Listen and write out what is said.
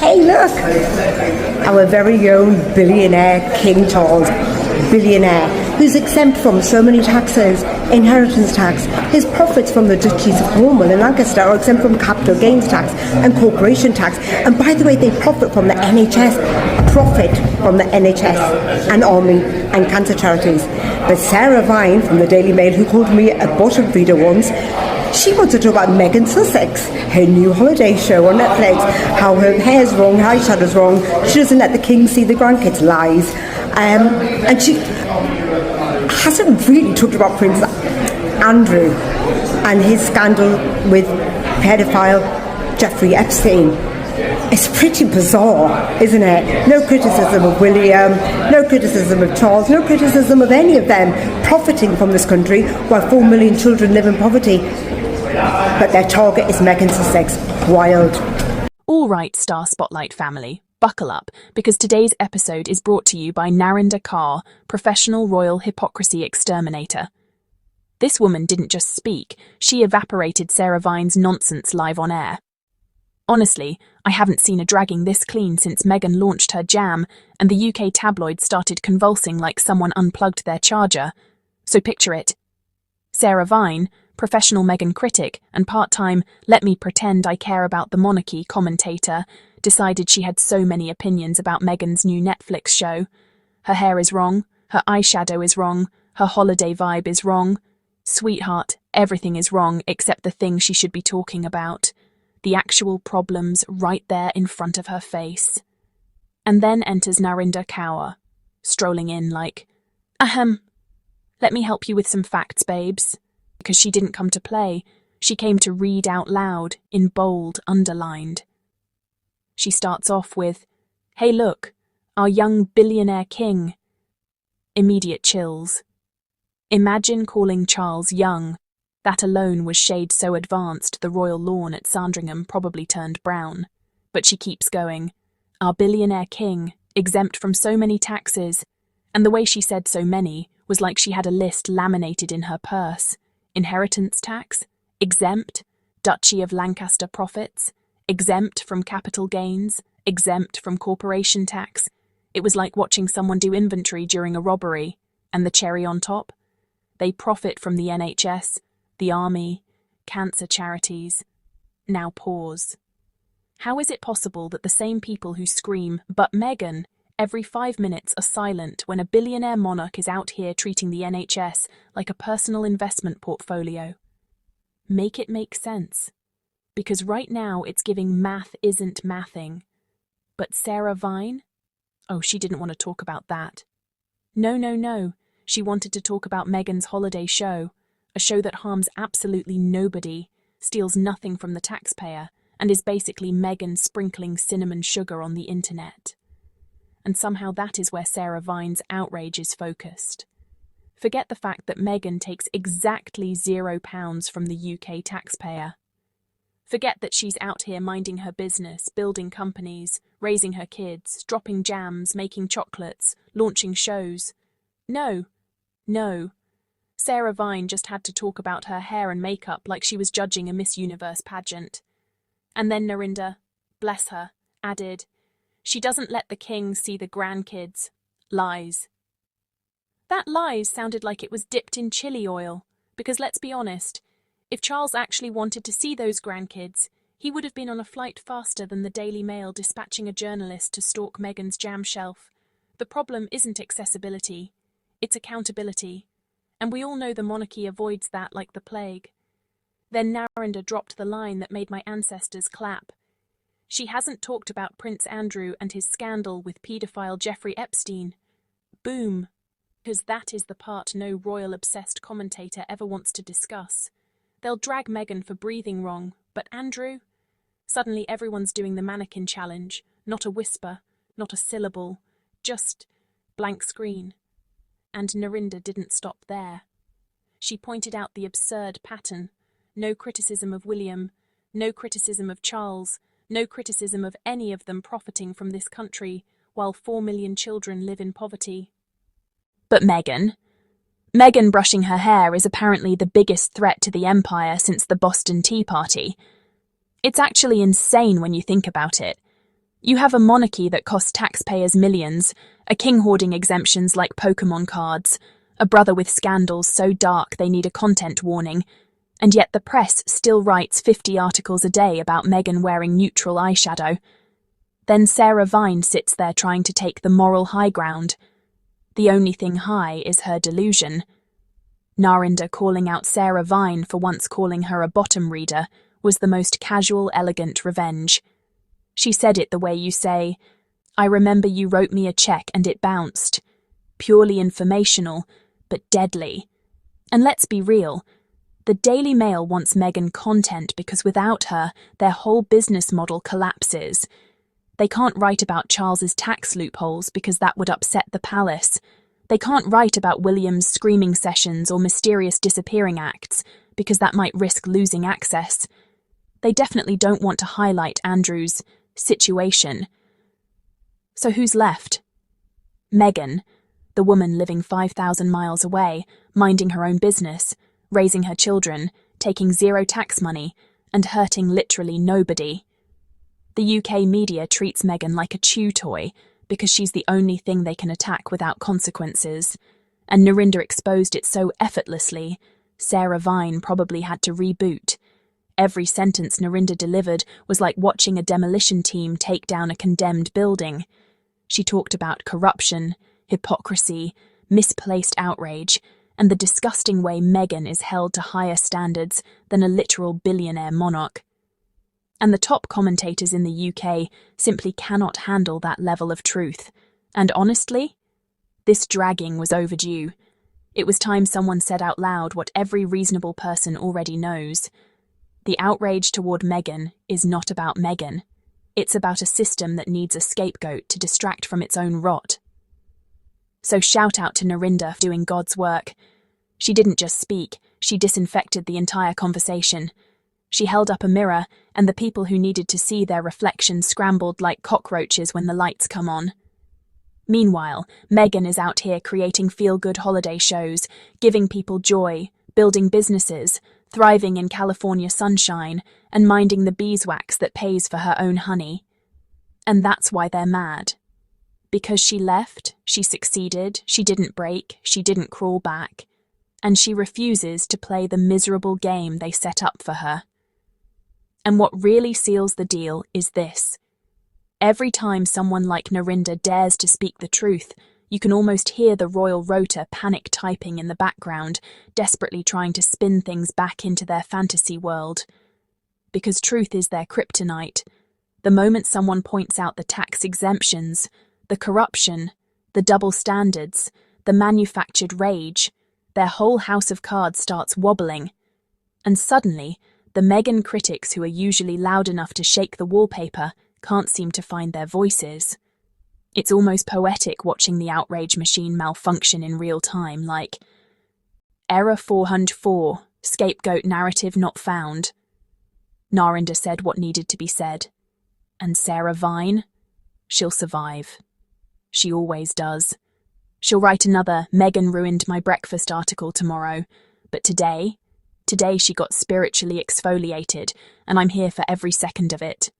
Hey, look! Our very own billionaire King Charles, billionaire, who's exempt from so many taxes: inheritance tax. His profits from the duchies of Cornwall and Lancaster are exempt from capital gains tax and corporation tax. And by the way, they profit from the NHS, and army and cancer charities. But Sarah Vine from the Daily Mail, who called me a bottom feeder once, she wants to talk about Meghan Sussex, her new holiday show on Netflix, how her hair's wrong, her eyeshadow's wrong, she doesn't let the king see the grandkids, lies. And she hasn't really talked about Prince Andrew and his scandal with pedophile Jeffrey Epstein. It's pretty bizarre, isn't it? No criticism of William, no criticism of Charles, no criticism of any of them profiting from this country while 4 million children live in poverty. But their target is Meghan Sussex. Wild. All right, Star Spotlight family, buckle up, because today's episode is brought to you by Narinder Kaur, professional royal hypocrisy exterminator. This woman didn't just speak, she evaporated Sarah Vine's nonsense live on air. Honestly, I haven't seen a dragging this clean since Meghan launched her jam and the UK tabloids started convulsing like someone unplugged their charger. So picture it. Sarah Vine, professional Meghan critic and part-time let me pretend I care about the monarchy commentator, decided she had so many opinions about Meghan's new Netflix show. Her hair is wrong, her eyeshadow is wrong, her holiday vibe is wrong. Sweetheart, everything is wrong except the thing she should be talking about. The actual problems right there in front of her face. And then enters Narinder Kaur, strolling in like, let me help you with some facts, babes. Because she didn't come to play, she came to read out loud, in bold, underlined. She starts off with, hey look, our young billionaire king. Immediate chills. Imagine calling Charles young. That alone was shade so advanced the royal lawn at Sandringham probably turned brown. But she keeps going. Our billionaire king, exempt from so many taxes. And the way she said so many was like she had a list laminated in her purse. Inheritance tax, exempt, Duchy of Lancaster profits, exempt from capital gains, exempt from corporation tax. It was like watching someone do inventory during a robbery. And the cherry on top? They profit from the NHS, the army, cancer charities. Now pause. How is it possible that the same people who scream, "But Meghan," every 5 minutes are silent when a billionaire monarch is out here treating the NHS like a personal investment portfolio? Make it make sense. Because right now it's giving math isn't mathing. But Sarah Vine? Oh, she didn't want to talk about that. No. She wanted to talk about Meghan's holiday show, a show that harms absolutely nobody, steals nothing from the taxpayer, and is basically Meghan sprinkling cinnamon sugar on the internet. And somehow that is where Sarah Vine's outrage is focused. Forget the fact that Meghan takes exactly £0 from the UK taxpayer. Forget that she's out here minding her business, building companies, raising her kids, dropping jams, making chocolates, launching shows. No. Sarah Vine just had to talk about her hair and makeup like she was judging a Miss Universe pageant. And then Narinda, bless her, added, she doesn't let the king see the grandkids. Lies. That lies sounded like it was dipped in chili oil, because let's be honest, if Charles actually wanted to see those grandkids, he would have been on a flight faster than the Daily Mail dispatching a journalist to stalk Meghan's jam shelf. The problem isn't accessibility, it's accountability. And we all know the monarchy avoids that like the plague. Then Narinder dropped the line that made my ancestors clap. She hasn't talked about Prince Andrew and his scandal with paedophile Jeffrey Epstein. Boom. Because that is the part no royal-obsessed commentator ever wants to discuss. They'll drag Meghan for breathing wrong, but Andrew? Suddenly everyone's doing the mannequin challenge. Not a whisper, not a syllable, just blank screen. And Narinda didn't stop there. She pointed out the absurd pattern. No criticism of William, no criticism of Charles, no criticism of any of them profiting from this country, while 4 million children live in poverty. But Meghan brushing her hair is apparently the biggest threat to the empire since the Boston Tea Party. It's actually insane when you think about it. You have a monarchy that costs taxpayers millions, a king hoarding exemptions like Pokemon cards, a brother with scandals so dark they need a content warning, and yet the press still writes 50 articles a day about Meghan wearing neutral eyeshadow. Then Sarah Vine sits there trying to take the moral high ground. The only thing high is her delusion. Narinder calling out Sarah Vine for once calling her a bottom reader was the most casual, elegant revenge. She said it the way you say, "I remember you wrote me a check and it bounced." Purely informational, but deadly. And let's be real, the Daily Mail wants Meghan content because without her, their whole business model collapses. They can't write about Charles's tax loopholes because that would upset the palace. They can't write about William's screaming sessions or mysterious disappearing acts because that might risk losing access. They definitely don't want to highlight Andrew's situation. So who's left? Meghan, the woman living 5,000 miles away, minding her own business, raising her children, taking zero tax money, and hurting literally nobody. The UK media treats Meghan like a chew toy because she's the only thing they can attack without consequences, and Narinder exposed it so effortlessly, Sarah Vine probably had to reboot. Every sentence Narinder delivered was like watching a demolition team take down a condemned building. She talked about corruption, hypocrisy, misplaced outrage, and the disgusting way Meghan is held to higher standards than a literal billionaire monarch. And the top commentators in the UK simply cannot handle that level of truth. And honestly, this dragging was overdue. It was time someone said out loud what every reasonable person already knows. The outrage toward Meghan is not about Meghan. It's about a system that needs a scapegoat to distract from its own rot. So shout out to Narinder for doing God's work. She didn't just speak, she disinfected the entire conversation. She held up a mirror, and the people who needed to see their reflection scrambled like cockroaches when the lights come on. Meanwhile, Meghan is out here creating feel-good holiday shows, giving people joy, building businesses, thriving in California sunshine, and minding the beeswax that pays for her own honey. And that's why they're mad. Because she left, she succeeded, she didn't break, she didn't crawl back, and she refuses to play the miserable game they set up for her. And what really seals the deal is this. Every time someone like Narinder dares to speak the truth, you can almost hear the royal rota panic typing in the background, desperately trying to spin things back into their fantasy world. Because truth is their kryptonite. The moment someone points out the tax exemptions, the corruption, the double standards, the manufactured rage, their whole house of cards starts wobbling. And suddenly, the Meghan critics who are usually loud enough to shake the wallpaper can't seem to find their voices. It's almost poetic watching the outrage machine malfunction in real time, like, "Error 404, scapegoat narrative not found." Narinder said what needed to be said. And Sarah Vine? She'll survive. She always does. She'll write another "Meghan ruined my breakfast" article tomorrow, but today she got spiritually exfoliated, and I'm here for every second of it.